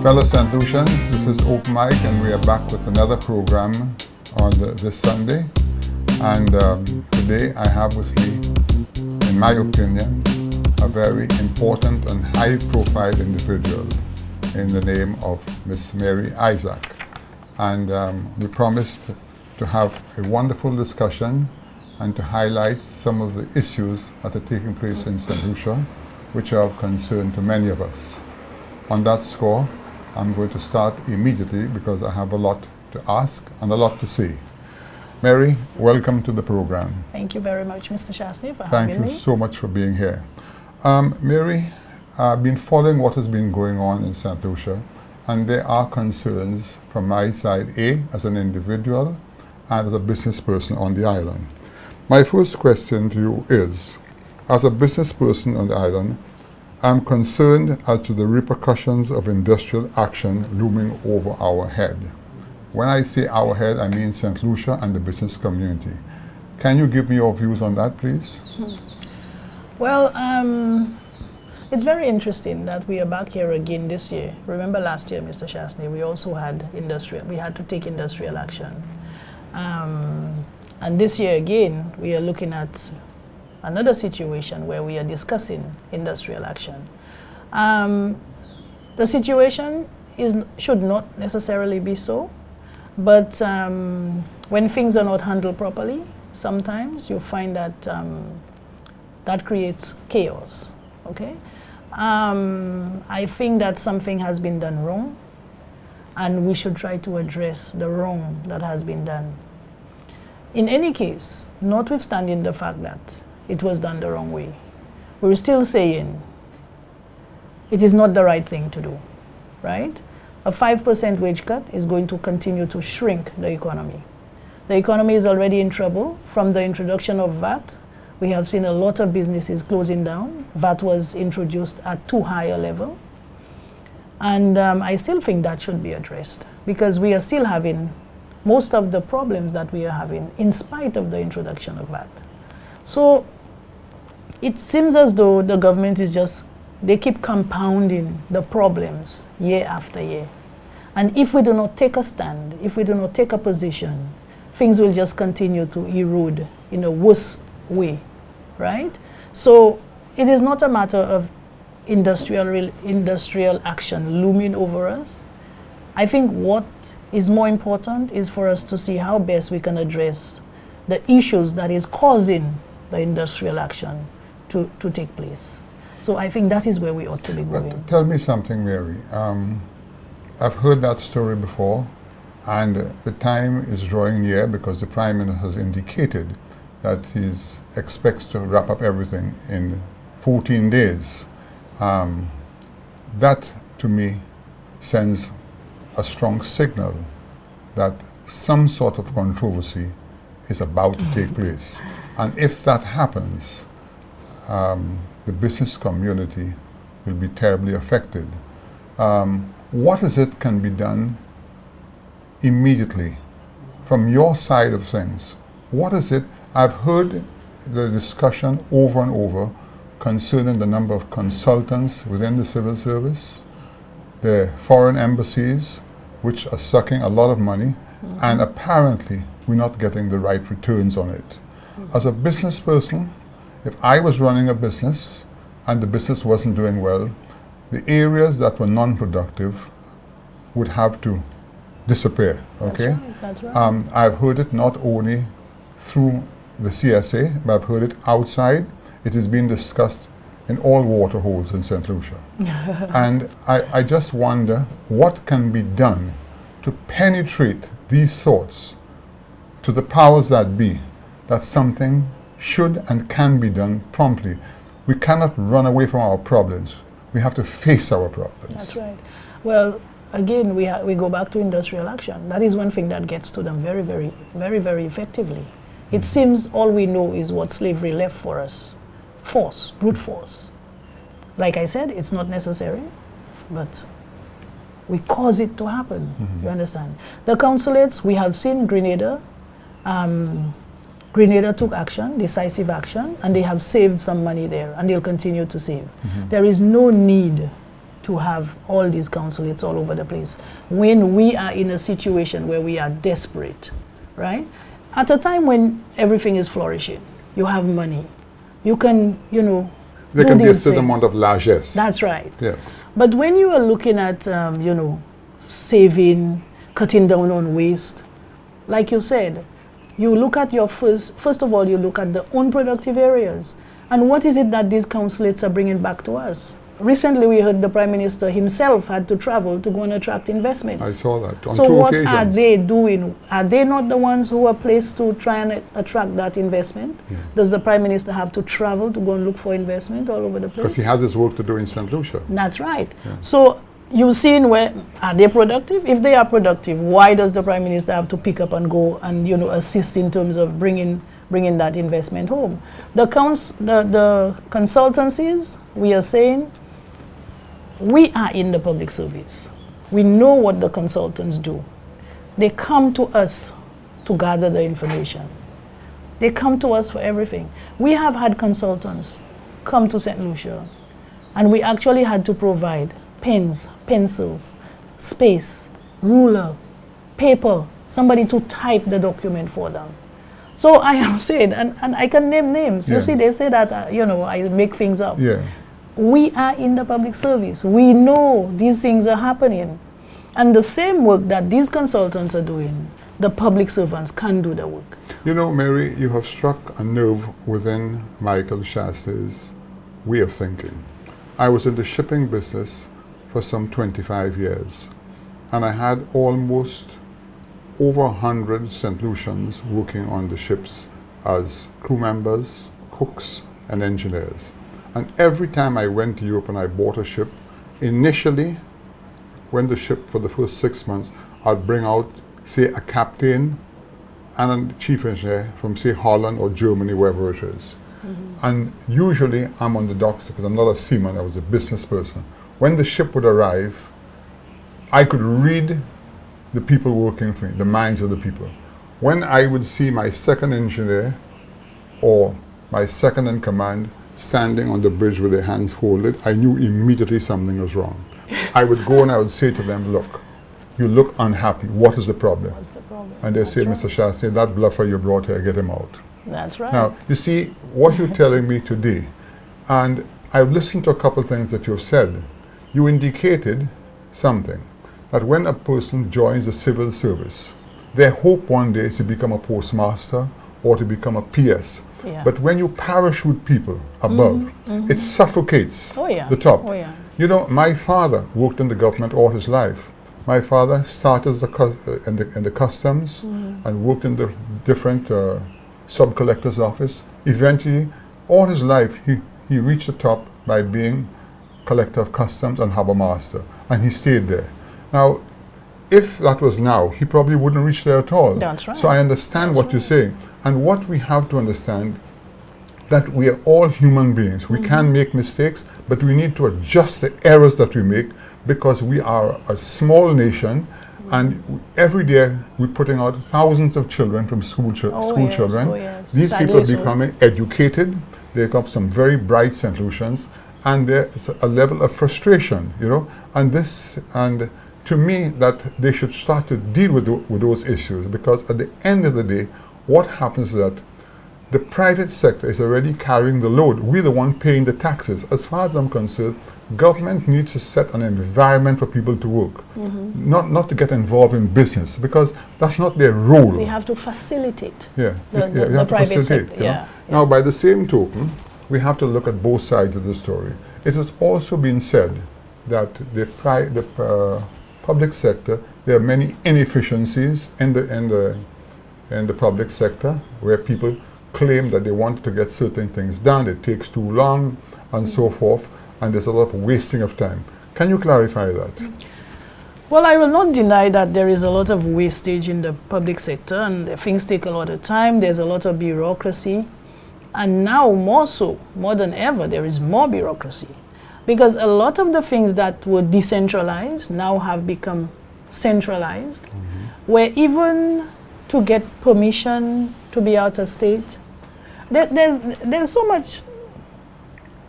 Fellow St. Lucians, this is Open Mic and we are back with another program on this Sunday. And today I have with me, in my opinion, a very important and high-profile individual in the name of Miss Mary Isaac. And we promised to have a wonderful discussion and to highlight some of the issues that are taking place in St. Lucia, which are of concern to many of us. On that score, I'm going to start immediately because I have a lot to ask and a lot to say. Mary, welcome to the program. Thank you very much, Mr. Shastny, for having me. Thank you so much for being here. Mary, I've been following what has been going on in St. Lucia, and there are concerns from my side, A, as an individual, and as a business person on the island. My first question to you is, as a business person on the island, I'm concerned as to the repercussions of industrial action looming over our head. When I say our head, I mean St. Lucia and the business community. Can you give me your views on that, please? Well, it's very interesting that we are back here again this year. Remember last year, Mr. Shastny, we also had we had to take industrial action. And this year again, we are looking at another situation where we are discussing industrial action. The situation should not necessarily be so, but when things are not handled properly, sometimes you find that that creates chaos, okay? I think that something has been done wrong, and we should try to address the wrong that has been done. In any case, notwithstanding the fact that it was done the wrong way, we're still saying it is not the right thing to do, right? A 5% wage cut is going to continue to shrink the economy. The economy is already in trouble. From the introduction of VAT, we have seen a lot of businesses closing down. VAT was introduced at too high a level. And I still think that should be addressed because we are still having most of the problems that we are having in spite of the introduction of VAT. So it seems as though the government is they keep compounding the problems year after year. And if we do not take a stand, if we do not take a position, things will just continue to erode in a worse way, right? So it is not a matter of industrial action looming over us. I think what is more important is for us to see how best we can address the issues that is causing the industrial action to take place. So I think that is where we ought to be going. But tell me something, Mary. I've heard that story before, and the time is drawing near because the Prime Minister has indicated that he expects to wrap up everything in 14 days. That, to me, sends a strong signal that some sort of controversy is about to take place. And if that happens, the business community will be terribly affected. What is it can be done immediately from your side of things? What is it? I've heard the discussion over and over concerning the number of consultants within the civil service, the foreign embassies, which are sucking a lot of money, and apparently we're not getting the right returns on it. As a business person, if I was running a business and the business wasn't doing well, the areas that were non-productive would have to disappear, okay? That's right. I've heard it not only through the CSA, but I've heard it outside. It is being discussed in all water holes in St. Lucia. And I just wonder what can be done to penetrate these thoughts to the powers that be, that something should and can be done promptly. We cannot run away from our problems. We have to face our problems. That's right. Well, again, we go back to industrial action. That is one thing that gets to them very, very, very, very effectively. It seems all we know is what slavery left for us. Force, brute force. Like I said, it's not necessary, but we cause it to happen. You understand? The consulates, we have seen Grenada. Grenada took action, decisive action, and they have saved some money there, and they'll continue to save. There is no need to have all these consulates all over the place when we are in a situation where we are desperate, right? At a time when everything is flourishing, you have money, you can, you know, there can be a certain amount of largesse. That's right. Yes. But when you are looking at, you know, saving, cutting down on waste, like you said, you look at your first of all, you look at the unproductive areas. And what is it that these consulates are bringing back to us? Recently, we heard the Prime Minister himself had to travel to go and attract investment. I saw that on so two what occasions. are they doing? Are they not the ones who are placed to try and attract that investment? Yeah. Does the Prime Minister have to travel to go and look for investment all over the place? Because he has his work to do in St. Lucia. That's right. Yeah. So you've seen where, are they productive? If they are productive, why does the Prime Minister have to pick up and go and, you know, assist in terms of bringing that investment home? The consultancies, we are saying, we are in the public service. We know what the consultants do. They come to us to gather the information. They come to us for everything. We have had consultants come to St. Lucia, and we actually had to provide pens, pencils, space, ruler, paper, somebody to type the document for them. So I am saying, and I can name names. Yeah. You see, they say that, you know, I make things up. Yeah. We are in the public service. We know these things are happening. And the same work that these consultants are doing, the public servants can do the work. You know, Mary, you have struck a nerve within Michael Shasta's way of thinking. I was in the shipping business for some 25 years, and I had almost over 100 St. Lucians working on the ships as crew members, cooks, and engineers. And every time I went to Europe and I bought a ship, initially, when the ship for the first 6 months, I'd bring out, say, a captain and a chief engineer from, say, Holland or Germany, wherever it is. Mm-hmm. And usually I'm on the docks because I'm not a seaman, I was a business person. When the ship would arrive, I could read the people working for me, the minds of the people. When I would see my second engineer or my second in command standing on the bridge with their hands folded, I knew immediately something was wrong. I would go and I would say to them, look, you look unhappy. What is the problem? What's the problem? And they say, right. Mr. Shastri, that bluffer you brought here, get him out. That's right. Now, you see, what you're telling me today, and I've listened to a couple of things that you've said. You indicated something, that when a person joins the civil service, their hope one day is to become a postmaster or to become a PS. Yeah. But when you parachute people above, it suffocates the top. Oh, yeah. You know, my father worked in the government all his life. My father started in the customs and worked in the different sub-collector's office. Eventually, all his life, he reached the top by being collector of customs and harbor master, and he stayed there. Now, if that was now, he probably wouldn't reach there at all. That's right. So I understand what you're saying. And what we have to understand, that we are all human beings. We can make mistakes, but we need to adjust the errors that we make because we are a small nation, and every day we're putting out thousands of children from school children. Oh, yes. These Sadly people are so. becoming educated. They become some very bright St. Lucians, and there's a level of frustration, you know, and to me that they should start to deal with those issues, because at the end of the day, what happens is that the private sector is already carrying the load. We're the one paying the taxes. As far as I'm concerned, government needs to set an environment for people to work, not to get involved in business, because that's not their role. We have to facilitate Yeah, the you have to private facilitate, sector. you know. Yeah. Now, by the same token, we have to look at both sides of the story. It has also been said that the public sector, there are many inefficiencies in the public sector, where people claim that they want to get certain things done, it takes too long, and so forth, and there's a lot of wasting of time. Can you clarify that? Well, I will not deny that there is a lot of wastage in the public sector, and things take a lot of time. There's a lot of bureaucracy, and now more than ever, there is more bureaucracy, because a lot of the things that were decentralized now have become centralized, where even to get permission to be out of state, there's so much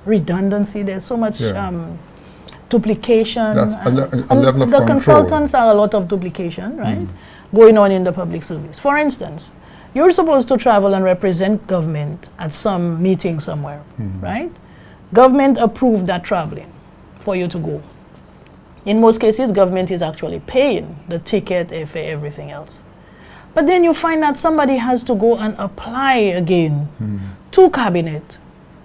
redundancy, there's so much duplication. That's a and level of the control. Consultants are a lot of duplication, right? Going on in the public service. For instance, you're supposed to travel and represent government at some meeting somewhere, right? Government approved that traveling for you to go. In most cases, government is actually paying the ticket, airfare, everything else. But then you find that somebody has to go and apply again to cabinet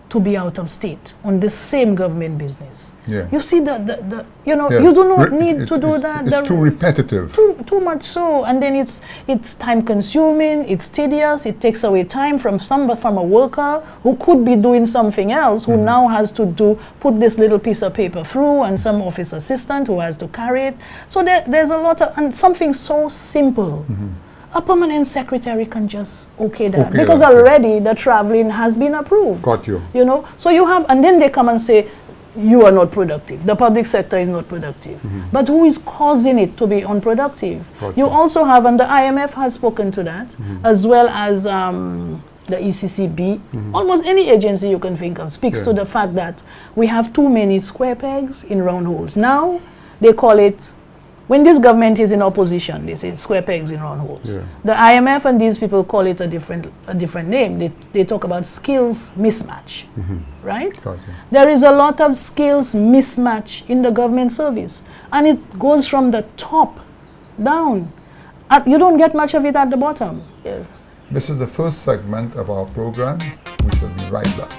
to be out of state on the same government business. Yeah. You see the you know, Yes. you do not need to do that. It's too repetitive. Too much so, and then it's time consuming, it's tedious, it takes away time from a worker who could be doing something else, who now has to put this little piece of paper through, and some office assistant who has to carry it. So there's a lot of, and something so simple. A permanent secretary can just okay that, because already the traveling has been approved. Got you. You know, so you have, and then they come and say, you are not productive. The public sector is not productive. But who is causing it to be unproductive? Got You you. also have, and the IMF has spoken to that, as well as the ECCB. Almost any agency you can think of speaks to the fact that we have too many square pegs in round holes. Now, they call it, when this government is in opposition, they say square pegs in round holes. Yeah. The IMF and these people call it a different name. They talk about skills mismatch, right? Got you. There is a lot of skills mismatch in the government service, and it goes from the top down. You don't get much of it at the bottom. Yes. This is the first segment of our program. We shall be right back.